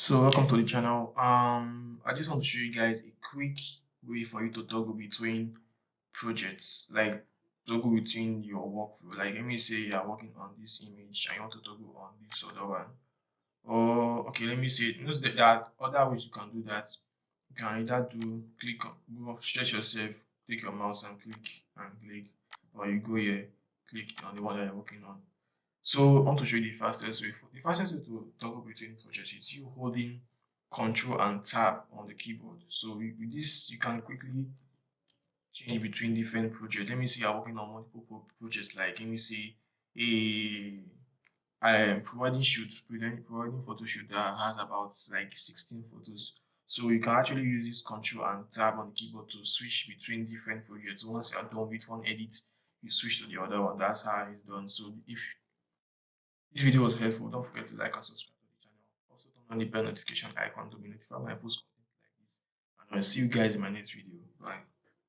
So welcome to the channel. I just want to show you guys a quick way for you to toggle between projects, like toggle between your workflow. Like let me say you are working on this image and you want to toggle on this other one. Or okay, let me say there are other ways you can do that. You can either do click on go stretch yourself, click your mouse and click, or you go here, click on the one that you're working on. So I want to show you the fastest way. The fastest way to toggle between projects is you holding Control and Tab on the keyboard. So with this, you can quickly change between different projects. Let me say you're working on multiple projects. Like let me say a I am providing photo shoot that has about like 16 photos. So you can actually use this Control and Tab on the keyboard to switch between different projects. Once you're done with one edit, you switch to the other one. That's how it's done. So if this video was helpful, don't forget to like and subscribe to the channel. Also turn on the bell notification icon to be notified when I post content like this. And I'll see you guys in my next video. Bye.